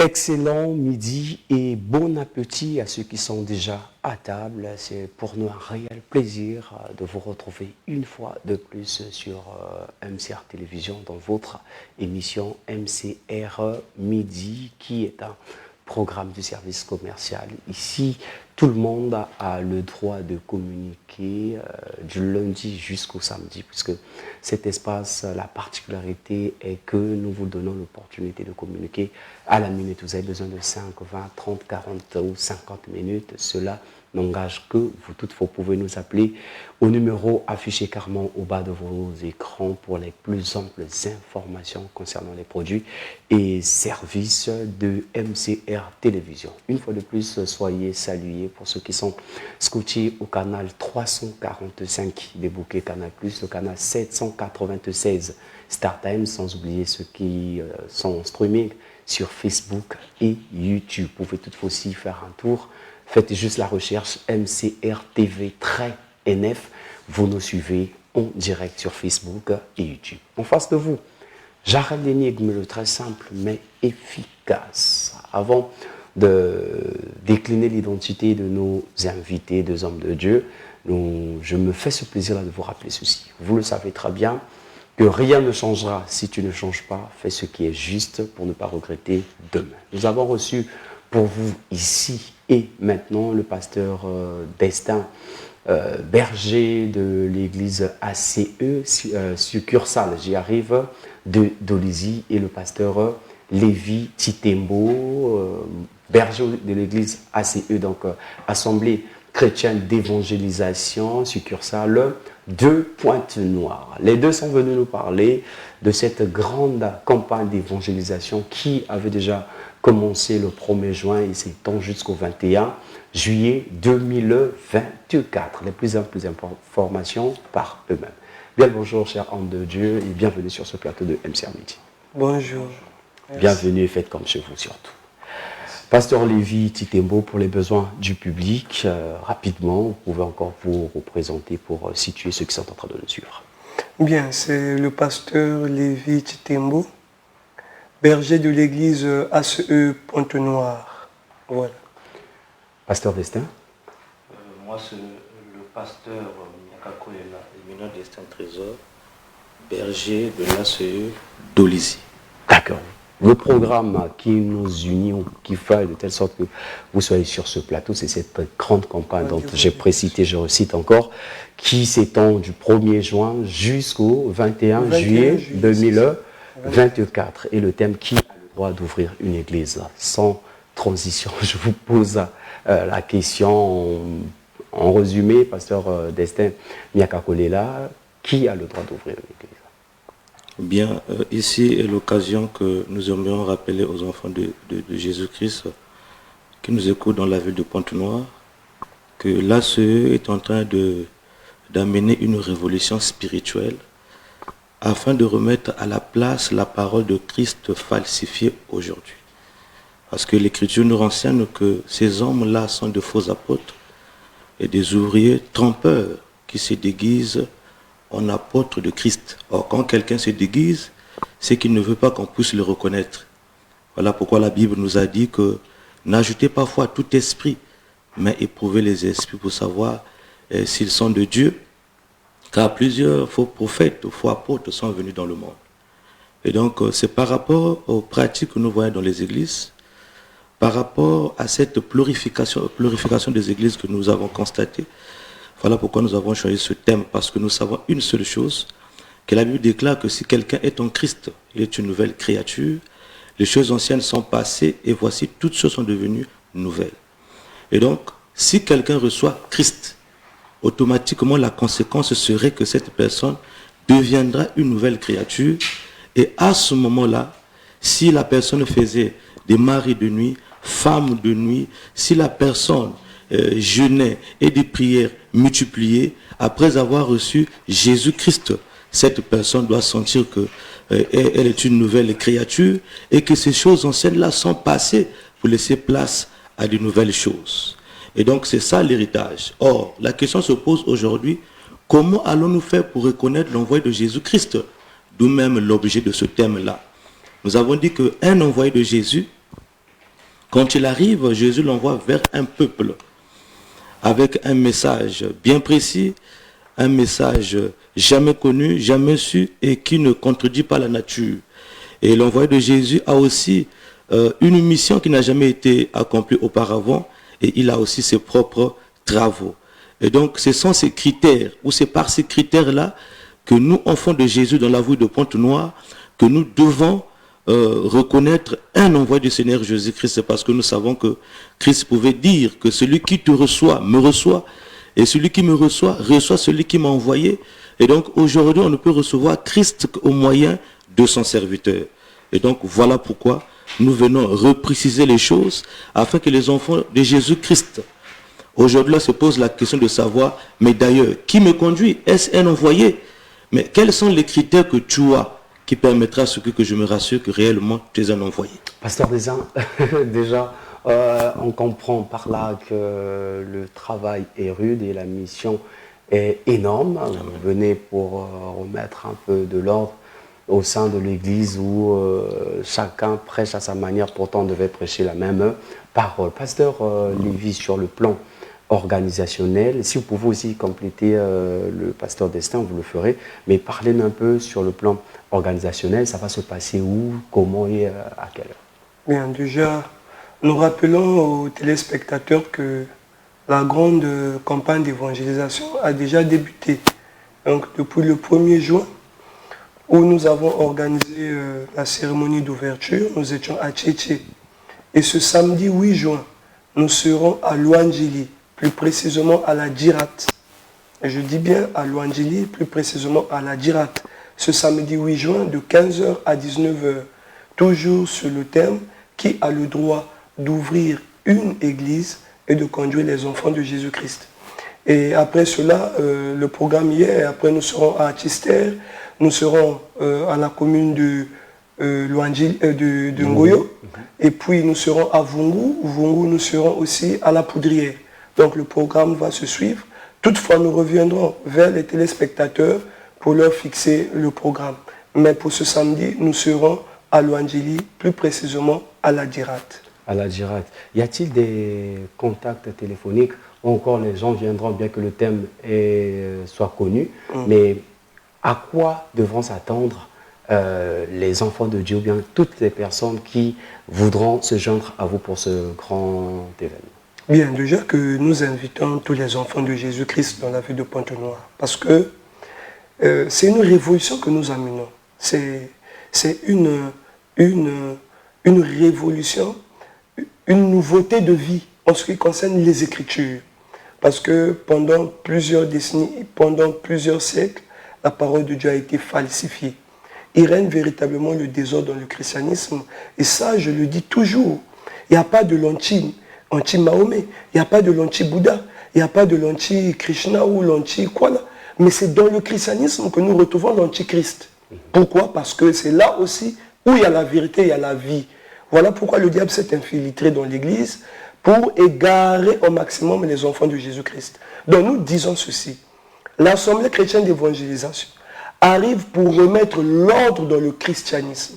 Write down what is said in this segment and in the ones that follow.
Excellent midi et bon appétit à ceux qui sont déjà à table. C'est pour nous un réel plaisir de vous retrouver une fois de plus sur MCR Télévision dans votre émission MCR Midi qui est un programme du service commercial. Ici, tout le monde a le droit de communiquer du lundi jusqu'au samedi, puisque cet espace, la particularité est que nous vous donnons l'opportunité de communiquer à la minute. Vous avez besoin de 5, 20, 30, 40 ou 50 minutes. Cela n'engage que vous. Toutefois, vous pouvez nous appeler au numéro affiché carrément au bas de vos écrans pour les plus amples informations concernant les produits et services de MCR Télévision. Une fois de plus, soyez salués pour ceux qui sont scotchés au canal 345 des bouquets Canal+, le canal 796 StarTime, sans oublier ceux qui sont streamés sur Facebook et YouTube. Vous pouvez toutefois aussi faire un tour. Faites juste la recherche MCR TV-NF. Vous nous suivez en direct sur Facebook et YouTube. En face de vous, j'arrête l'énigme, le très simple mais efficace. Avant de décliner l'identité de nos invités, deux hommes de Dieu, je me fais ce plaisir-là de vous rappeler ceci. Vous le savez très bien, que rien ne changera si tu ne changes pas. Fais ce qui est juste pour ne pas regretter demain. Nous avons reçu pour vous ici et maintenant le pasteur Destin, berger de l'église ACE, succursale, j'y arrive, de Dolisie, et le pasteur Lévi Titembo, berger de l'église ACE, donc Assemblée chrétienne d'évangélisation, succursale de Pointe-Noire. Les deux sont venus nous parler de cette grande campagne d'évangélisation qui avait déjà commencé le 1er juin et s'étend jusqu'au 21 juillet 2024. Les plus amples informations par eux-mêmes. Bien le bonjour, chers hommes de Dieu, et bienvenue sur ce plateau de MCR Midi. Bonjour. Bienvenue et faites comme chez vous surtout. Pasteur Lévi Titembo, pour les besoins du public, rapidement, vous pouvez encore vous représenter pour situer ceux qui sont en train de nous suivre. Bien, c'est le pasteur Lévi Titembo, berger de l'église ACE Pointe-Noire. Voilà. Pasteur Destin. Moi, c'est le pasteur Miakakolela, éminent Destin Trésor, berger de l'ACE d'Olisie. D'accord. Le programme qui nous unit, qui fait de telle sorte que vous soyez sur ce plateau, c'est cette grande campagne dont j'ai précité, je recite encore, qui s'étend du 1er juin jusqu'au 21 juillet 2024. Et le thème qui a le droit d'ouvrir une église. Sans transition, je vous pose la question en résumé, pasteur Destin Miakakolela, qui a le droit d'ouvrir une église? Bien, ici est l'occasion que nous aimerions rappeler aux enfants de Jésus-Christ qui nous écoutent dans la ville de Pointe-Noire que l'ACE est en train d'amener une révolution spirituelle afin de remettre à la place la parole de Christ falsifiée aujourd'hui. Parce que l'Écriture nous renseigne que ces hommes-là sont de faux apôtres et des ouvriers trompeurs qui se déguisent en apôtre de Christ. Or, quand quelqu'un se déguise, c'est qu'il ne veut pas qu'on puisse le reconnaître. Voilà pourquoi la Bible nous a dit que n'ajoutez pas foi à tout esprit, mais éprouvez les esprits pour savoir s'ils sont de Dieu, car plusieurs faux prophètes ou faux apôtres sont venus dans le monde. Et donc, c'est par rapport aux pratiques que nous voyons dans les églises, par rapport à cette purification des églises que nous avons constatée. Voilà pourquoi nous avons choisi ce thème, parce que nous savons une seule chose, que la Bible déclare que si quelqu'un est en Christ, il est une nouvelle créature, les choses anciennes sont passées et voici, toutes choses sont devenues nouvelles. Et donc, si quelqu'un reçoit Christ, automatiquement la conséquence serait que cette personne deviendra une nouvelle créature et à ce moment-là, si la personne faisait des maris de nuit, femmes de nuit, si la personne jeûnait et des prières multipliées, après avoir reçu Jésus-Christ, cette personne doit sentir qu'elle est une nouvelle créature et que ces choses anciennes-là sont passées pour laisser place à de nouvelles choses. Et donc c'est ça l'héritage. Or, la question se pose aujourd'hui, comment allons-nous faire pour reconnaître l'envoyé de Jésus-Christ? D'où même l'objet de ce thème-là. Nous avons dit qu'un envoyé de Jésus Quand il arrive, Jésus l'envoie vers un peuple avec un message bien précis, un message jamais connu, jamais su et qui ne contredit pas la nature. Et l'envoyé de Jésus a aussi une mission qui n'a jamais été accomplie auparavant et il a aussi ses propres travaux. Et donc ce sont ces critères, ou c'est par ces critères-là que nous, enfants de Jésus dans la ville de Pointe-Noire, que nous devons reconnaître un envoyé du Seigneur Jésus-Christ, parce que nous savons que Christ pouvait dire que celui qui te reçoit me reçoit, et celui qui me reçoit reçoit celui qui m'a envoyé. Et donc aujourd'hui on ne peut recevoir Christ qu'au moyen de son serviteur. Et donc voilà pourquoi nous venons repréciser les choses afin que les enfants de Jésus-Christ, aujourd'hui là se pose la question de savoir, mais d'ailleurs, qui me conduit? Est-ce un envoyé? Mais quels sont les critères que tu as qui permettra à ce que je me rassure que réellement tu es un envoyé? Pasteur Desin, déjà, on comprend par là que le travail est rude et la mission est énorme. Vous venez pour remettre un peu de l'ordre au sein de l'Église où chacun prêche à sa manière, pourtant on devait prêcher la même parole. Pasteur Lévy, sur le plan organisationnel, si vous pouvez aussi compléter le pasteur Destin, vous le ferez, mais parlez un peu sur le plan organisationnel, ça va se passer où, comment et à quelle heure? Bien, déjà, nous rappelons aux téléspectateurs que la grande campagne d'évangélisation a déjà débuté. Donc, depuis le 1er juin, où nous avons organisé la cérémonie d'ouverture, nous étions à Tchétché. Et ce samedi 8 juin, nous serons à Louandjili, plus précisément à la Djirat. Et je dis bien à Louandjili, plus précisément à la Djirat. Ce samedi 8 juin, de 15h à 19h, toujours sur le thème « Qui a le droit d'ouvrir une église et de conduire les enfants de Jésus-Christ ». Et après cela, le programme hier, après nous serons à Tchister, nous serons à la commune de Ngoyo, et puis nous serons à Vungu. Vungu, nous serons aussi à la Poudrière. Donc le programme va se suivre. Toutefois, nous reviendrons vers les téléspectateurs pour leur fixer le programme. Mais pour ce samedi, nous serons à Louandjili, plus précisément à la Djirat. À la Djirat. Y a-t-il des contacts téléphoniques? Encore les gens viendront, bien que le thème soit connu, mais à quoi devront s'attendre les enfants de Dieu, ou bien toutes les personnes qui voudront se joindre à vous pour ce grand événement? Bien, déjà que nous invitons tous les enfants de Jésus-Christ dans la ville de Pointe-Noire, parce que c'est une révolution que nous amenons. C'est une révolution, une nouveauté de vie en ce qui concerne les Écritures. Parce que pendant plusieurs décennies, pendant plusieurs siècles, la parole de Dieu a été falsifiée. Il règne véritablement le désordre dans le christianisme. Et ça, je le dis toujours. Il n'y a pas de l'anti-Mahomet, il n'y a pas de l'anti-Bouddha, il n'y a pas de l'anti-Krishna ou l'anti-quoi là. Mais c'est dans le christianisme que nous retrouvons l'antichrist. Pourquoi? Parce que c'est là aussi où il y a la vérité, il y a la vie. Voilà pourquoi le diable s'est infiltré dans l'église pour égarer au maximum les enfants de Jésus-Christ. Donc nous disons ceci. L'Assemblée chrétienne d'évangélisation arrive pour remettre l'ordre dans le christianisme.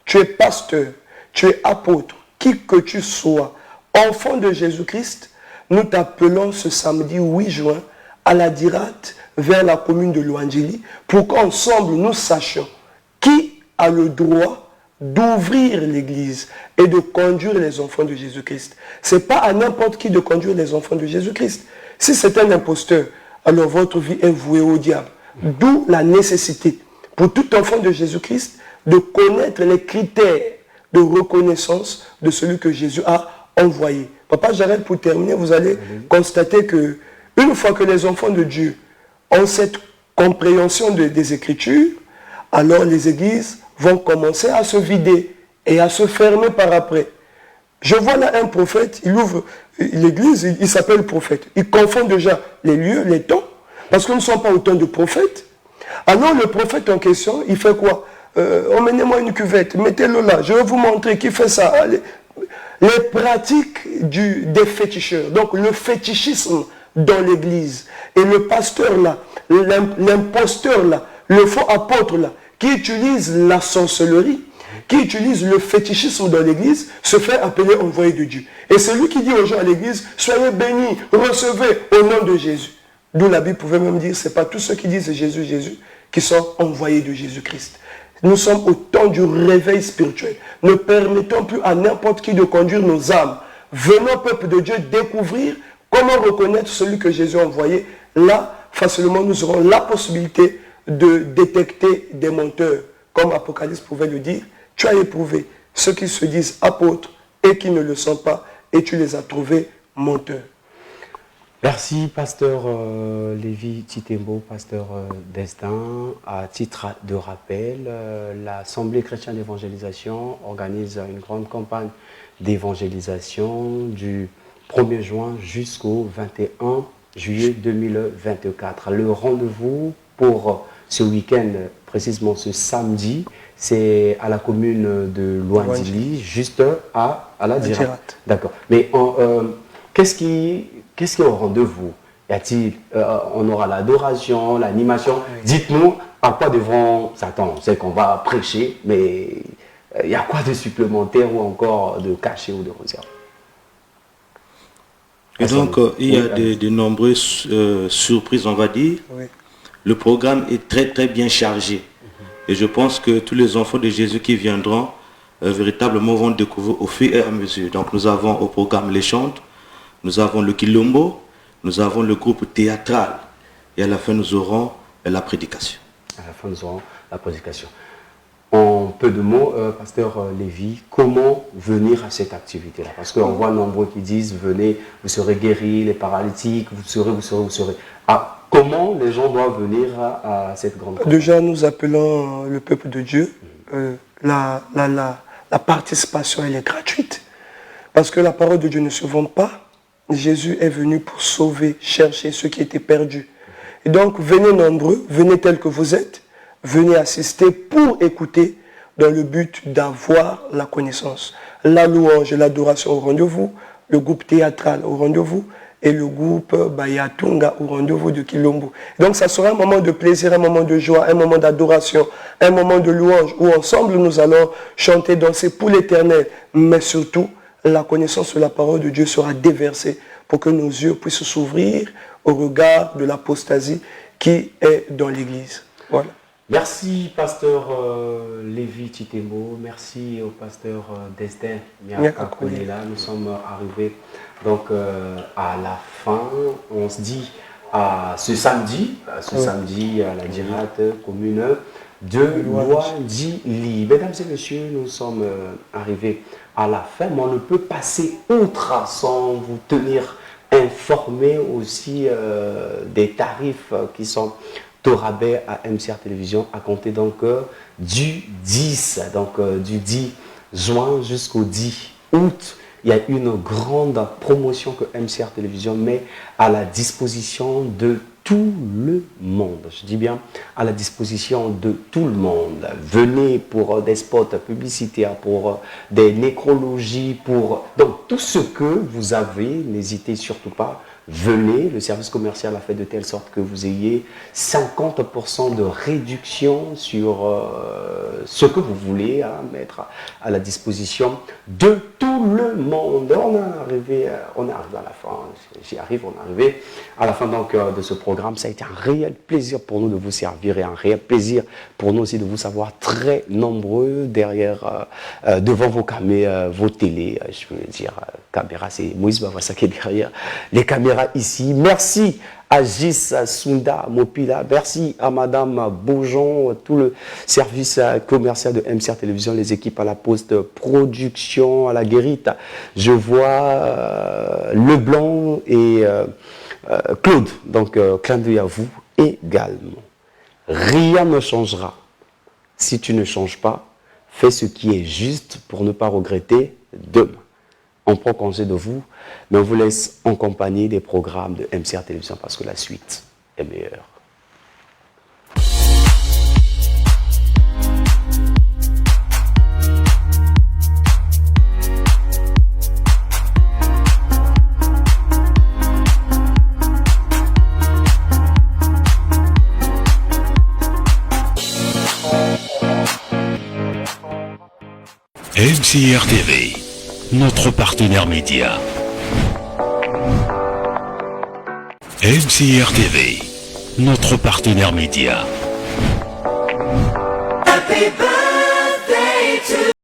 Tu es pasteur, tu es apôtre, qui que tu sois, enfant de Jésus-Christ, nous t'appelons ce samedi 8 juin à la Djirat, vers la commune de Louandjili, pour qu'ensemble nous sachions qui a le droit d'ouvrir l'église et de conduire les enfants de Jésus-Christ. Ce n'est pas à n'importe qui de conduire les enfants de Jésus-Christ. Si c'est un imposteur, alors votre vie est vouée au diable. D'où la nécessité pour tout enfant de Jésus-Christ de connaître les critères de reconnaissance de celui que Jésus a envoyé. Papa, j'arrête pour terminer. Vous allez constater que une fois que les enfants de Dieu ont cette compréhension des Écritures, alors les églises vont commencer à se vider et à se fermer par après. Je vois là un prophète, il ouvre l'église, il s'appelle prophète. Il confond déjà les lieux, les temps, parce que nous ne sommes pas autant de prophètes. Alors le prophète en question, il fait quoi? Emmenez-moi une cuvette, mettez-le là, je vais vous montrer qui fait ça. Allez. Les pratiques des féticheurs, donc le fétichisme dans l'église. Et le pasteur là, l'imposteur là, le faux apôtre là, qui utilise la sorcellerie, qui utilise le fétichisme dans l'église se fait appeler envoyé de Dieu. Et celui qui dit aux gens à l'église, soyez bénis, recevez au nom de Jésus. D'où la Bible pouvait même dire, ce n'est pas tous ceux qui disent Jésus, Jésus, qui sont envoyés de Jésus-Christ. Nous sommes au temps du réveil spirituel. Ne permettons plus à n'importe qui de conduire nos âmes. Venons, peuple de Dieu, découvrir comment reconnaître celui que Jésus a envoyé. Là, facilement, nous aurons la possibilité de détecter des menteurs. Comme Apocalypse pouvait le dire, tu as éprouvé ceux qui se disent apôtres et qui ne le sont pas, et tu les as trouvés menteurs. Merci, pasteur Lévi Titembo, pasteur Destin. À titre de rappel, l'Assemblée chrétienne d'évangélisation organise une grande campagne d'évangélisation du 1er juin jusqu'au 21 juillet 2024. Le rendez-vous pour ce week-end, précisément ce samedi, c'est à la commune de Loindili, juste à la Dirate. D'accord. Mais qu'est-ce qui est au rendez-vous? Y a-t-il, on aura l'adoration, l'animation. Oui. Dites-nous à quoi devront s'attendre. C'est qu'on va prêcher, mais il y a quoi de supplémentaire ou encore de caché ou de réserve? Et donc, il y a de nombreuses surprises, on va dire. Oui. Le programme est très très bien chargé. Et je pense que tous les enfants de Jésus qui viendront, véritablement vont découvrir au fur et à mesure. Donc nous avons au programme les chantes, nous avons le Quilombo, nous avons le groupe théâtral. Et à la fin, nous aurons la prédication. À la fin, nous aurons la prédication. En peu de mots, pasteur Lévi, comment venir à cette activité-là? Parce qu'on voit nombreux qui disent, venez, vous serez guéris, les paralytiques, vous serez. Ah, comment les gens doivent venir à cette grande campagne? Déjà, nous appelons le peuple de Dieu. La participation, elle est gratuite. Parce que la parole de Dieu ne se vend pas. Jésus est venu pour sauver, chercher ceux qui étaient perdus. Et donc, venez nombreux, venez tels que vous êtes, venez assister pour écouter dans le but d'avoir la connaissance. La louange et l'adoration au rendez-vous, le groupe théâtral au rendez-vous et le groupe Bayatunga au rendez-vous de Quilombo. Donc, ça sera un moment de plaisir, un moment de joie, un moment d'adoration, un moment de louange où ensemble nous allons chanter, danser pour l'éternel, mais surtout, la connaissance de la parole de Dieu sera déversée pour que nos yeux puissent s'ouvrir au regard de l'apostasie qui est dans l'Église. Voilà. Merci, pasteur Lévi Titembo. Merci au pasteur Destin Miakakolela. Nous sommes arrivés donc à la fin. On se dit à ce samedi à la Dirate, commune de Loindili. Mesdames et messieurs, nous sommes arrivés à la fin, mais on ne peut passer outre sans vous tenir informé aussi des tarifs qui sont au rabais à MCR Télévision à compter donc du 10, du 10 juin jusqu'au 10 août. Il y a une grande promotion que MCR Télévision met à la disposition de tout le monde. Je dis bien à la disposition de tout le monde. Venez pour des spots publicitaires, pour des nécrologies, pour donc tout ce que vous avez, n'hésitez surtout pas. Venez, le service commercial a fait de telle sorte que vous ayez 50% de réduction sur ce que vous voulez mettre à la disposition de tout le monde. On est arrivé à la fin, on est arrivé à la fin donc, de ce programme. Ça a été un réel plaisir pour nous de vous servir et un réel plaisir pour nous aussi de vous savoir très nombreux derrière, devant vos télés, je veux dire, caméra, c'est Moïse Bavassa qui est derrière les caméras ici. Merci à Gis Sunda Mopila, merci à Madame Beaujon, tout le service commercial de MCR Télévision, les équipes à la poste production, à la guérite. Je vois Leblanc et Claude, donc clin d'œil à vous également. Rien ne changera si tu ne changes pas. Fais ce qui est juste pour ne pas regretter demain. On prend congé de vous, mais on vous laisse en compagnie des programmes de MCR Télévision parce que la suite est meilleure. MCR TV, notre partenaire média. MCR TV, notre partenaire média. Happy birthday.